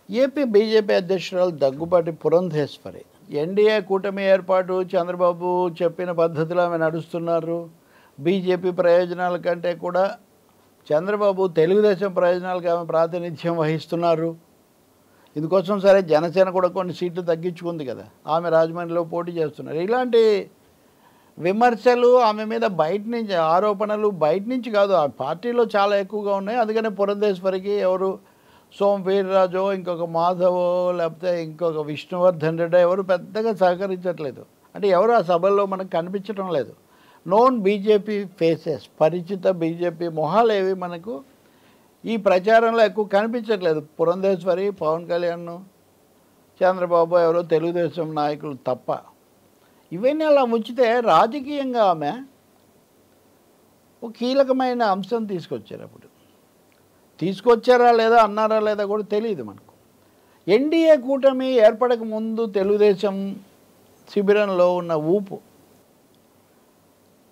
AP BJP అధ్యక్షురాలు Daggubati Purandeswari NDA కూటమి ఏర్పాటు చంద్రబాబు చెప్పిన పద్ధతిలో ఆమె నడుస్తున్నారు. బీజేపీ ప్రయోజనాల కంటే కూడా చంద్రబాబు తెలుగుదేశం ప్రయోజనాలకు ఆమె ప్రాతినిధ్యం వహిస్తున్నారు. ఇందుకోసం సరే జనసేన కూడా కొన్ని సీట్లు తగ్గించుకుంది కదా, ఆమె రాజమండ్రిలో పోటీ చేస్తున్నారు. ఇలాంటి విమర్శలు ఆమె మీద బయట నుంచి, ఆరోపణలు బయట నుంచి కాదు, ఆ పార్టీలో చాలా ఎక్కువగా ఉన్నాయి. అందుకనే పురంధేశ్వరికి ఎవరు సోమ వీర్రాజో, ఇంకొక మాధవో, లేకపోతే ఇంకొక విష్ణువర్ధన్ రెడ్డి ఎవరు పెద్దగా సహకరించట్లేదు. అంటే ఎవరు ఆ సభల్లో మనకు కనిపించడం లేదు. నోన్ బీజేపీ ఫేసెస్, పరిచిత బీజేపీ మొహాలు ఏవి మనకు ఈ ప్రచారంలో ఎక్కువ కనిపించట్లేదు. పురంధేశ్వరి, పవన్ కళ్యాణ్, చంద్రబాబు, ఎవరో తెలుగుదేశం నాయకులు తప్ప. ఇవన్నీ అలా ముంచితే రాజకీయంగా ఆమె ఒక కీలకమైన అంశం తీసుకొచ్చారు. అప్పుడు తీసుకొచ్చారా లేదా, అన్నారా లేదా కూడా తెలియదు మనకు. ఎన్డీఏ కూటమి ఏర్పడక ముందు తెలుగుదేశం శిబిరంలో ఉన్న ఊపు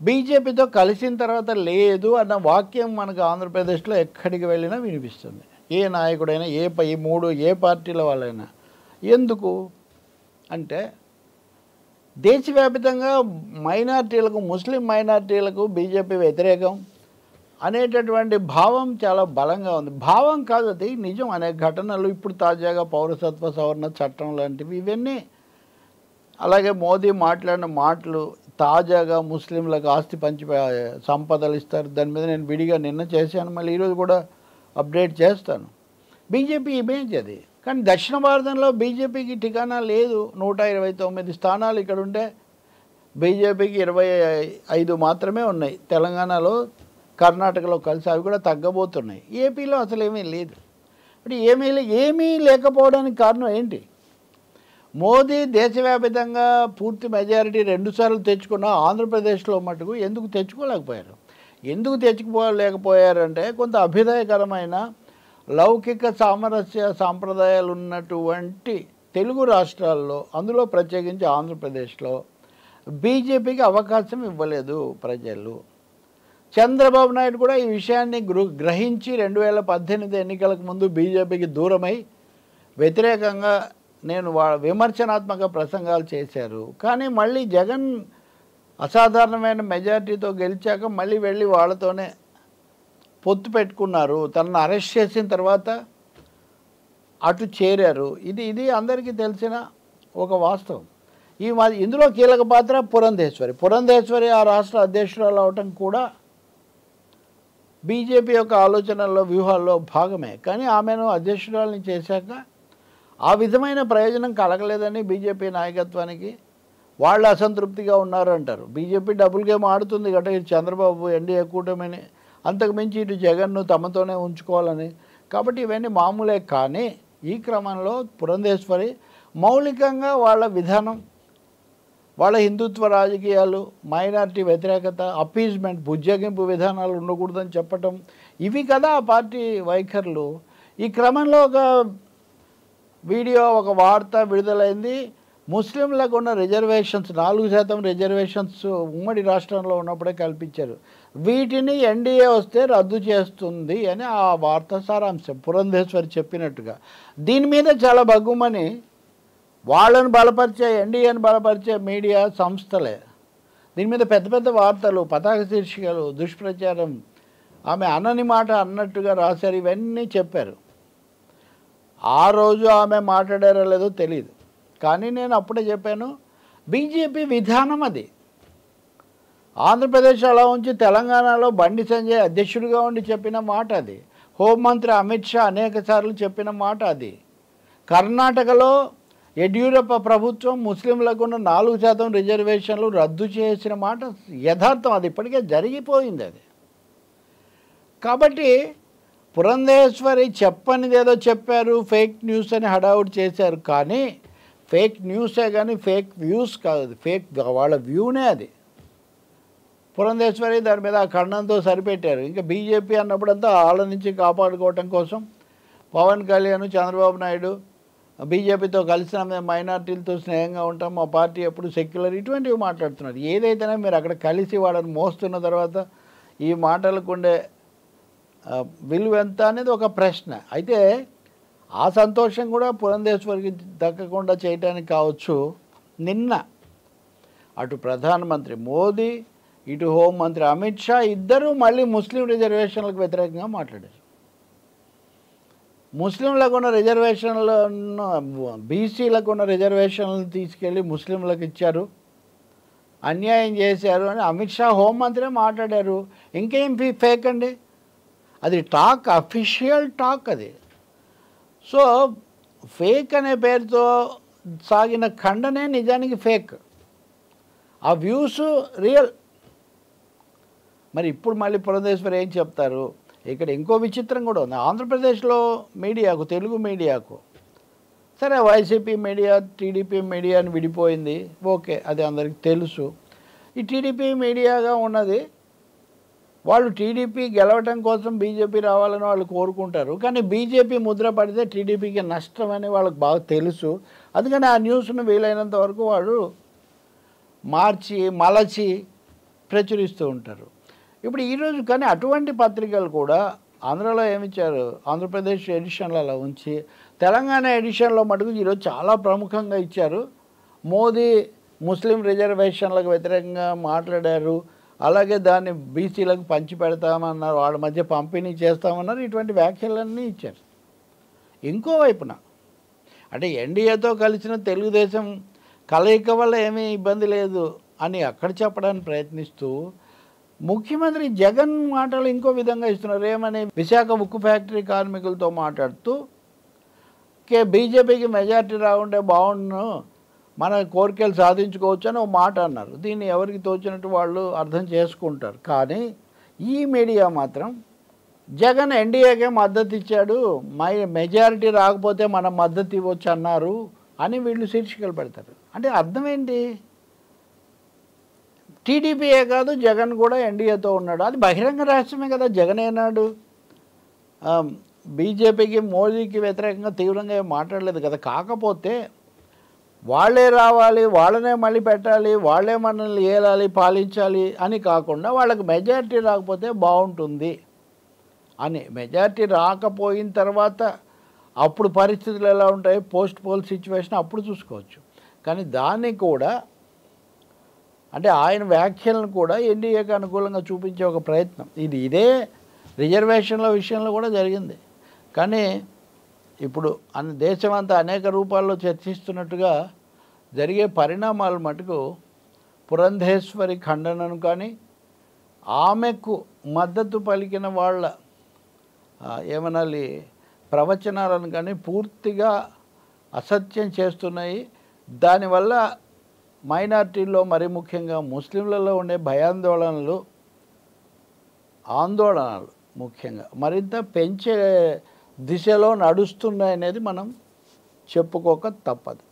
బీజేపీతో కలిసిన తర్వాత లేదు అన్న వాక్యం మనకు ఆంధ్రప్రదేశ్లో ఎక్కడికి వెళ్ళినా వినిపిస్తుంది. ఏ నాయకుడైనా, ఏ పార్టీల వాళ్ళైనా. ఎందుకు అంటే దేశవ్యాప్తంగా మైనార్టీలకు, ముస్లిం మైనార్టీలకు బీజేపీ వ్యతిరేకం అనేటటువంటి భావం చాలా బలంగా ఉంది. భావం కాదు, అది నిజం. అనేక ఘటనలు, ఇప్పుడు తాజాగా పౌరసత్వ సవరణ చట్టం లాంటివి, ఇవన్నీ, అలాగే మోదీ మాట్లాడిన మాటలు, తాజాగా ముస్లింలకు ఆస్తి పంచి సంపదలు ఇస్తారు, దాని మీద నేను విడిగా నిన్న చేశాను, మళ్ళీ ఈరోజు కూడా అప్డేట్ చేస్తాను. బీజేపీ ఇమేజ్ అది. కానీ దక్షిణ భారతంలో బీజేపీకి ఠికానా లేదు. 129 స్థానాలు ఇక్కడ ఉంటే బీజేపీకి 25 మాత్రమే ఉన్నాయి. తెలంగాణలో, కర్ణాటకలో కలిసి అవి కూడా తగ్గబోతున్నాయి. ఏపీలో అసలు ఏమీ లేదు. ఇప్పుడు ఏమీ లేకపోవడానికి కారణం ఏంటి? మోదీ దేశవ్యాప్తంగా పూర్తి మెజారిటీ 2 సార్లు తెచ్చుకున్న ఆంధ్రప్రదేశ్లో మటుకు ఎందుకు తెచ్చుకోలేకపోయారు? ఎందుకు తెచ్చుకోలేకపోయారంటే కొంత అభ్యుదయకరమైన లౌకిక సామరస్య సాంప్రదాయాలు ఉన్నటువంటి తెలుగు రాష్ట్రాల్లో, అందులో ప్రత్యేకించి ఆంధ్రప్రదేశ్లో బీజేపీకి అవకాశం ఇవ్వలేదు ప్రజలు. చంద్రబాబు నాయుడు కూడా ఈ విషయాన్ని గ్రహించి 2018 ఎన్నికలకు ముందు బీజేపీకి దూరమై వ్యతిరేకంగా విమర్శనాత్మక ప్రసంగాలు చేశారు. కానీ మళ్ళీ జగన్ అసాధారణమైన మెజారిటీతో గెలిచాక మళ్ళీ వెళ్ళి వాళ్ళతోనే పొత్తు పెట్టుకున్నారు. తనను అరెస్ట్ చేసిన తర్వాత అటు చేరారు. ఇది అందరికీ తెలిసిన ఒక వాస్తవం. ఇందులో కీలక పాత్ర పురంధేశ్వరి ఆ రాష్ట్ర అధ్యక్షురాలు అవటం కూడా బీజేపీ యొక్క ఆలోచనల్లో, వ్యూహాల్లో భాగమే. కానీ ఆమెను అధ్యక్షురాలని చేశాక ఆ విధమైన ప్రయోజనం కలగలేదని బీజేపీ నాయకత్వానికి వాళ్ళు అసంతృప్తిగా ఉన్నారు అంటారు. బీజేపీ డబుల్ గేమ్ ఆడుతుంది కదా, ఇటు చంద్రబాబు ఎన్డీఏ కూటమిని, అంతకుమించి ఇటు జగన్ను తమతోనే ఉంచుకోవాలని. కాబట్టి ఇవన్నీ మామూలే. కానీ ఈ క్రమంలో పురంధేశ్వరి మౌలికంగా వాళ్ళ విధానం, వాళ్ళ హిందుత్వ రాజకీయాలు, మైనారిటీ వ్యతిరేకత, అపీజ్మెంట్, బుజ్జగింపు విధానాలు ఉండకూడదని చెప్పటం, ఇవి కదా ఆ పార్టీ వైఖరులు. ఈ క్రమంలో ఒక వీడియో, ఒక వార్త విడుదలైంది. ముస్లింలకు ఉన్న రిజర్వేషన్స్ 4% రిజర్వేషన్స్ ఉమ్మడి రాష్ట్రంలో ఉన్నప్పుడే కల్పించారు. వీటిని ఎన్డీఏ వస్తే రద్దు చేస్తుంది అని ఆ వార్త సారాంశం. పురంధేశ్వరి చెప్పినట్టుగా దీని మీద చాలా బగ్గుమని వాళ్ళను బలపరిచే, ఎన్డీఏని బలపరిచే మీడియా సంస్థలే దీని మీద పెద్ద పెద్ద వార్తలు, పతాక శీర్షికలు, దుష్ప్రచారం, ఆమె అనని మాట అన్నట్టుగా రాశారు. ఇవన్నీ చెప్పారు. ఆ రోజు ఆమె మాట్లాడారో లేదో తెలియదు. కానీ నేను అప్పుడే చెప్పాను, బీజేపీ విధానం అది. ఆంధ్రప్రదేశ్ అలా ఉంచి తెలంగాణలో బండి సంజయ్ అధ్యక్షుడిగా ఉండి చెప్పిన మాట అది. హోంమంత్రి అమిత్ షా అనేక సార్లు చెప్పిన మాట అది. కర్ణాటకలో యడ్యూరప్ప ప్రభుత్వం ముస్లింలకు ఉన్న 4% రిజర్వేషన్లు రద్దు చేసిన మాట యథార్థం. అది ఇప్పటికే జరిగిపోయింది అది. కాబట్టి పురంధేశ్వరి చెప్పనిదేదో చెప్పారు, ఫేక్ న్యూస్ అని హడావుడి చేశారు. కానీ ఫేక్ న్యూసే కానీ ఫేక్ వ్యూస్ కాదు, ఫేక్ వాళ్ళ వ్యూనే అది. పురంధేశ్వరి దాని మీద ఆ ఖండంతో సరిపెట్టారు. ఇంకా బీజేపీ అన్నప్పుడంతా వాళ్ళ నుంచి కాపాడుకోవటం కోసం పవన్ కళ్యాణ్, చంద్రబాబు నాయుడు బీజేపీతో కలిసిన మేము మైనార్టీలతో స్నేహంగా ఉంటాం, మా పార్టీ ఎప్పుడు సెక్యులర్, ఇటువంటివి మాట్లాడుతున్నారు. ఏదైతేనే మీరు అక్కడ కలిసి వాళ్ళని మోస్తున్న తర్వాత ఈ మాటలకు ఉండే విలువ ఎంత అనేది ఒక ప్రశ్న. అయితే ఆ సంతోషం కూడా పురంధేశ్వరికి దక్కకుండా చేయడానికి కావచ్చు. నిన్న అటు ప్రధానమంత్రి మోదీ, ఇటు హోంమంత్రి అమిత్ షా ఇద్దరూ మళ్ళీ ముస్లిం రిజర్వేషన్లకు వ్యతిరేకంగా మాట్లాడారు. ముస్లింలకు ఉన్న రిజర్వేషన్లను, బీసీలకు ఉన్న రిజర్వేషన్లను తీసుకెళ్ళి ముస్లింలకు ఇచ్చారు, అన్యాయం చేశారు అని అమిత్ షా హోంమంత్రి మాట్లాడారు. ఇంకేం ఫేక్ అండి, అది టాక్, అఫీషియల్ టాక్ అది. సో ఫేక్ అనే పేరుతో సాగిన ఖండనే నిజానికి ఫేక్, ఆ వ్యూస్ రియల్. మరి ఇప్పుడు మళ్ళీ పురంధేశ్వరి ఏం చెప్తారు? ఇక్కడ ఇంకో విచిత్రం కూడా ఉంది. ఆంధ్రప్రదేశ్లో మీడియాకు, తెలుగు మీడియాకు, సరే వైసీపీ మీడియా టీడీపీ మీడియా అని విడిపోయింది, ఓకే, అది అందరికీ తెలుసు. ఈ టీడీపీ మీడియాగా ఉన్నది, వాళ్ళు టీడీపీ గెలవటం కోసం బీజేపీ రావాలని వాళ్ళు కోరుకుంటారు. కానీ బీజేపీ ముద్ర పడితే టీడీపీకి నష్టం అని వాళ్ళకి బాగా తెలుసు. అందుకని ఆ న్యూస్ను వీలైనంత వరకు వాళ్ళు మార్చి మలచి ప్రచురిస్తూ ఉంటారు. ఇప్పుడు ఈరోజు కానీ అటువంటి పత్రికలు కూడా ఆంధ్రలో ఏమిచ్చారు, ఆంధ్రప్రదేశ్ ఎడిషన్లో అలా ఉంచి తెలంగాణ ఎడిషన్లో మటుకు ఈరోజు చాలా ప్రముఖంగా ఇచ్చారు. మోదీ ముస్లిం రిజర్వేషన్లకు వ్యతిరేకంగా మాట్లాడారు, అలాగే దాన్ని బీసీలకు పంచి పెడతామన్నారు, వాళ్ళ మధ్య పంపిణీ చేస్తామన్నారు, ఇటువంటి వ్యాఖ్యలన్నీ ఇచ్చారు. ఇంకోవైపున అంటే ఎన్డీఏతో కలిసిన తెలుగుదేశం కలయిక వల్ల ఏమీ ఇబ్బంది లేదు అని అక్కడ చెప్పడానికి ప్రయత్నిస్తూ ముఖ్యమంత్రి జగన్ మాటలు ఇంకో విధంగా ఇస్తున్నారు. ఏమని, విశాఖ ఉక్కు ఫ్యాక్టరీ కార్మికులతో మాట్లాడుతూ బీజేపీకి మెజార్టీ రాకుంటే బాగుండును, మన కోరికలు సాధించుకోవచ్చు అని ఒక మాట అన్నారు. దీన్ని ఎవరికి తోచినట్టు వాళ్ళు అర్థం చేసుకుంటారు. కానీ ఈ మీడియా మాత్రం జగన్ ఎన్డీఏకే మద్దతు ఇచ్చాడు, మెజారిటీ రాకపోతే మనం మద్దతు ఇవ్వచ్చు అన్నారు అని వీళ్ళు శీర్షికలు పెడతారు. అంటే అర్థం ఏంటి? టీడీపీయే కాదు, జగన్ కూడా ఎన్డీఏతో ఉన్నాడు. అది బహిరంగ రహస్యమే కదా. జగన్ ఏనాడు బీజేపీకి మోదీకి వ్యతిరేకంగా తీవ్రంగా మాట్లాడలేదు కదా. కాకపోతే వాళ్ళే రావాలి, వాళ్ళనే మళ్ళీ పెట్టాలి, వాళ్ళే మనల్ని ఏలాలి, పాలించాలి అని కాకుండా వాళ్ళకి మెజారిటీ రాకపోతే బాగుంటుంది అని, మెజారిటీ రాకపోయిన తర్వాత అప్పుడు పరిస్థితులు ఎలా ఉంటాయి, పోస్ట్ పోల్ సిచ్యువేషన్ అప్పుడు చూసుకోవచ్చు. కానీ దాన్ని కూడా అంటే ఆయన వ్యాఖ్యలను కూడా ఎన్డీఏకి అనుకూలంగా చూపించే ఒక ప్రయత్నం ఇదే రిజర్వేషన్ల విషయంలో కూడా జరిగింది. కానీ ఇప్పుడు దేశమంతా అనేక రూపాల్లో చర్చిస్తున్నట్టుగా జరిగే పరిణామాలు మటుకు పురంధేశ్వరి ఖండనను కానీ ఆమెకు మద్దతు పలికిన వాళ్ళ ఏమనాలి ప్రవచనాలను కానీ పూర్తిగా అసత్యం చేస్తున్నాయి. దానివల్ల మైనార్టీల్లో మరి ముఖ్యంగా ముస్లింలలో ఉండే ఆందోళనలు ముఖ్యంగా మరింత పెంచే దిశలో నడుస్తున్నాయనేది మనం చెప్పుకోక తప్పదు.